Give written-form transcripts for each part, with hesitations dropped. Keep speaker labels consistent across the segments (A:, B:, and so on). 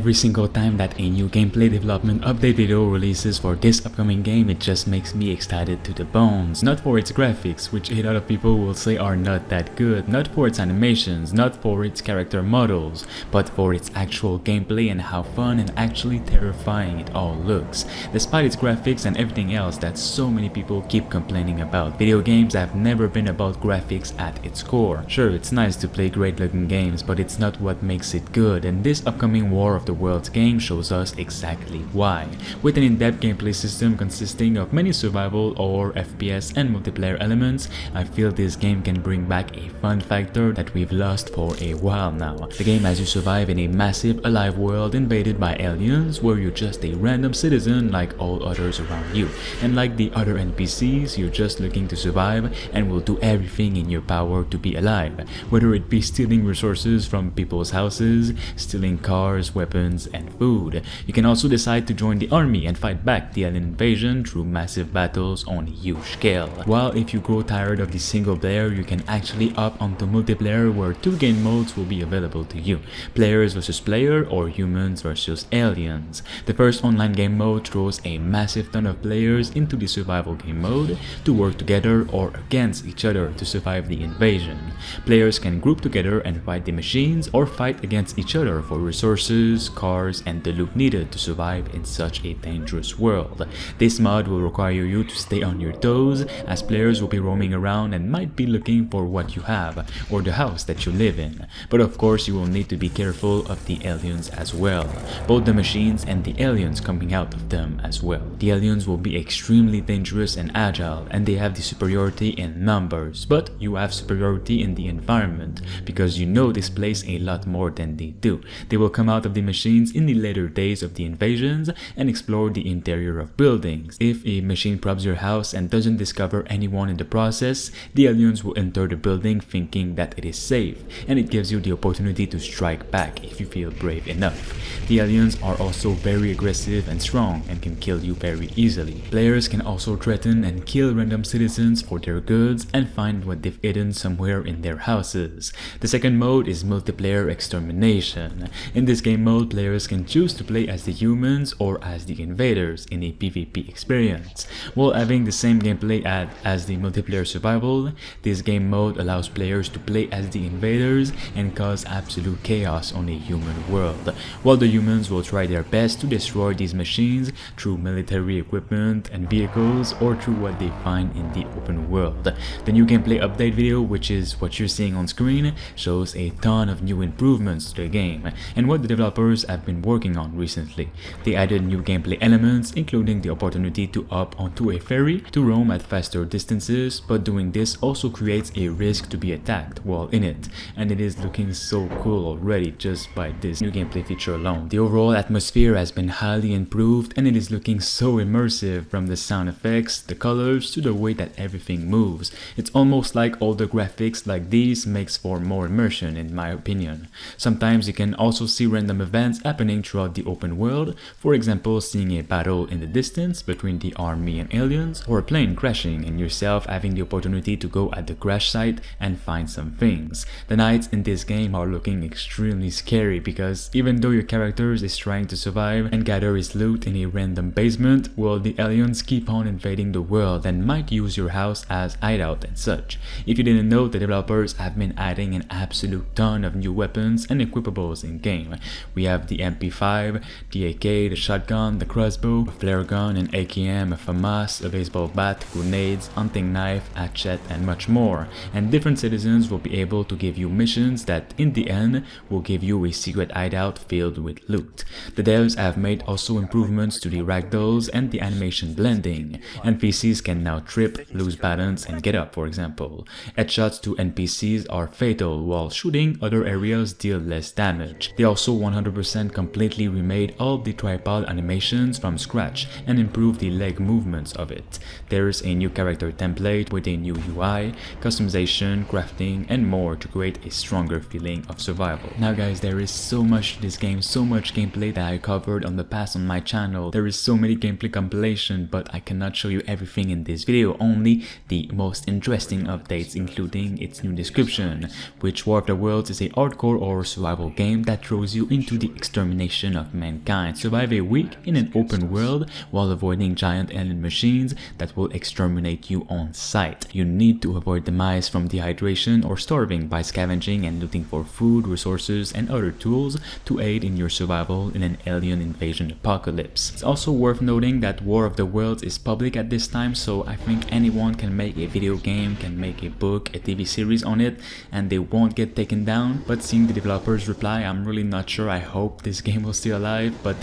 A: every single time that a new gameplay development update video releases for this upcoming game, it just makes me excited to the bones. Not for its graphics, which a lot of people will say are not that good, not for its animations, not for its character models, but for its actual gameplay and how fun and actually terrifying it all looks. Despite its graphics and everything else that so many people keep complaining about, video games have never been about graphics at its core. Sure, it's nice to play great looking games, but it's not what makes it good, and this upcoming War of the Worlds game shows us exactly why. With an in-depth gameplay system consisting of many survival or FPS and multiplayer elements, I feel this game can bring back a fun factor that we've lost for a while now. The game has you survive in a massive alive world invaded by aliens where you're just a random citizen like all others around you, and like the other NPCs, you're just looking to survive and will do everything in your power to be alive, whether it be stealing resources from people's houses, stealing cars, weapons, and food. You can also decide to join the army and fight back the alien invasion through massive battles on a huge scale. While if you grow tired of the single player, you can actually opt onto multiplayer where two game modes will be available to you: players versus player or humans versus aliens. The first online game mode throws a massive ton of players into the survival game mode to work together or against each other to survive the invasion. Players can group together and fight the machines or fight against each other for resources, cars, and the loot needed to survive in such a dangerous world. This mod will require you to stay on your toes, as players will be roaming around and might be looking for what you have or the house that you live in. But of course you will need to be careful of the aliens as well, both the machines and the aliens coming out of them as well. The aliens will be extremely dangerous and agile, and they have the superiority in numbers, but you have superiority in the environment because you know this place a lot more than they do. They will come out of the machines in the later days of the invasions and explore the interior of buildings. If a machine probes your house and doesn't discover anyone in the process, the aliens will enter the building thinking that it is safe, and it gives you the opportunity to strike back if you feel brave enough. The aliens are also very aggressive and strong and can kill you very easily. Players can also threaten and kill random citizens for their goods and find what they've hidden somewhere in their houses. The second mode is multiplayer extermination. In this game mode, players can choose to play as the humans or as the invaders in a PvP experience. While having the same gameplay as the multiplayer survival, this game mode allows players to play as the invaders and cause absolute chaos on a human world, while the humans will try their best to destroy these machines through military equipment and vehicles or through what they find in the open world. The new gameplay update video, which is what you're seeing on screen, shows a ton of new improvements to the game and what the developers have been working on recently. They added new gameplay elements, including the opportunity to hop onto a ferry to roam at faster distances, but doing this also creates a risk to be attacked while in it, and it is looking so cool already just by this new gameplay feature alone. The overall atmosphere has been highly improved and it is looking so immersive, from the sound effects, the colors, to the way that everything moves. It's almost like all the graphics like these makes for more immersion in my opinion. Sometimes you can also see random events happening throughout the open world, for example seeing a battle in the distance between the army and aliens, or a plane crashing and yourself having the opportunity to go at the crash site and find some things. The nights in this game are looking extremely scary because even though your character is trying to survive and gather his loot in a random basement, well, the aliens keep on invading the world and might use your house as hideout and such. If you didn't know, the developers have been adding an absolute ton of new weapons and equipables in game. We have the MP5, the AK, the shotgun, the crossbow, a flare gun, an AKM, a FAMAS, a baseball bat, grenades, hunting knife, hatchet, and much more. And different citizens will be able to give you missions that in the end will give you a secret hideout filled with loot. The devs have made also improvements to the ragdolls and the animation blending. NPCs can now trip, lose balance, and get up, for example. Headshots to NPCs are fatal, while shooting other areas deal less damage. They also 100% completely remade all the tripod animations from scratch and improved the leg movements of it. There's a new character template with a new UI, customization, crafting, and more to create a stronger feeling of survival. Now guys, there is so much to this game, so much gameplay that I covered on the past on my channel. There is so many gameplay compilation, but I cannot show you everything in this video, only the most interesting updates, including its new description, which War of the Worlds is a hardcore or survival game that throws you into the extermination of mankind. Survive a week in an open world while avoiding giant alien machines that will exterminate you on sight. You need to avoid demise from dehydration or starving by scavenging and looting for food, resources, and other tools to aid in your survival in an alien invasion apocalypse. It's also worth noting that War of the Worlds is public at this time, so I think anyone can make a video game, can make a book, a TV series on it, and they won't get taken down. But seeing the developers reply, I'm really not sure. I hope this game will stay alive, but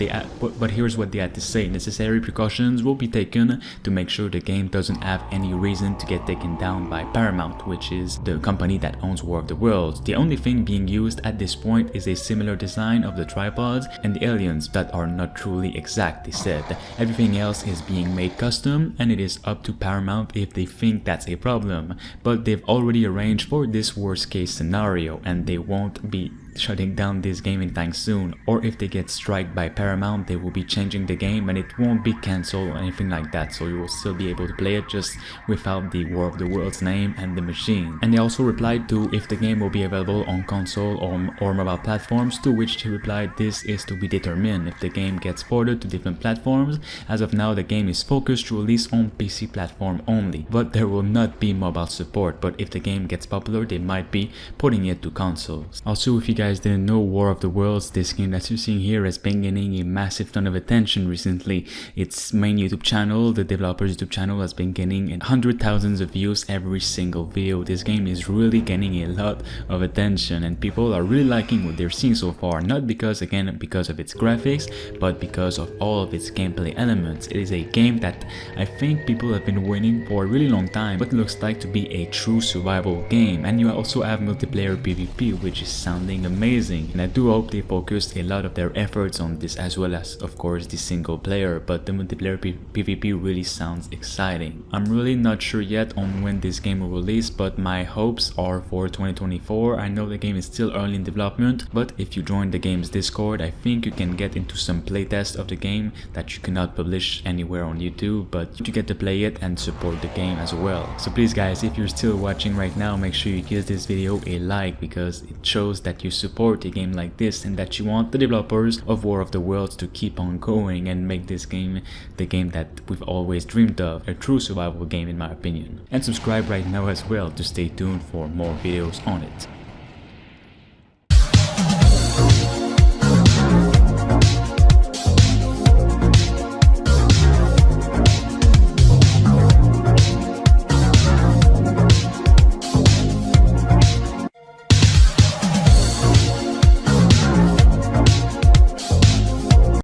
A: here's what they had to say. Necessary precautions will be taken to make sure the game doesn't have any reason to get taken down by Paramount, which is the company that owns War of the Worlds. The only thing being used at this point is a similar design of the tripods and the aliens that are not truly exact, they said. Everything else is being made custom, and it is up to Paramount if they think that's a problem. But they've already arranged for this worst case scenario, and they won't be shutting down this game anytime soon. Or if they get striked by Paramount, they will be changing the game and it won't be cancelled or anything like that, so you will still be able to play it just without the War of the Worlds name and the machine. And they also replied to if the game will be available on console or mobile platforms, to which he replied, this is to be determined if the game gets ported to different platforms. As of now, the game is focused to release on PC platform only, but there will not be mobile support. But if the game gets popular, they might be putting it to consoles. Also, if you guys didn't know, War of the Worlds, this game that you're seeing here, has been gaining a massive ton of attention recently. Its main YouTube channel, the developer's YouTube channel, has been gaining 100,000 of views every single video. This game is really gaining a lot of attention and people are really liking what they're seeing so far, not because of its graphics, but because of all of its gameplay elements. It is a game that I think people have been waiting for a really long time, but looks like to be a true survival game. And you also have multiplayer PvP, which is sounding amazing, and I do hope they focused a lot of their efforts on this, as well as of course the single player, but the multiplayer PvP really sounds exciting. I'm really not sure yet on when this game will release, but my hopes are for 2024. I know the game is still early in development, but if you join the game's Discord, I think you can get into some playtests of the game that you cannot publish anywhere on YouTube, but you get to play it and support the game as well. So please guys, if you're still watching right now, make sure you give this video a like, because it shows that you support a game like this and that you want the developers of War of the Worlds to keep on going and make this game the game that we've always dreamed of, a true survival game in my opinion. And subscribe right now as well to stay tuned for more videos on it.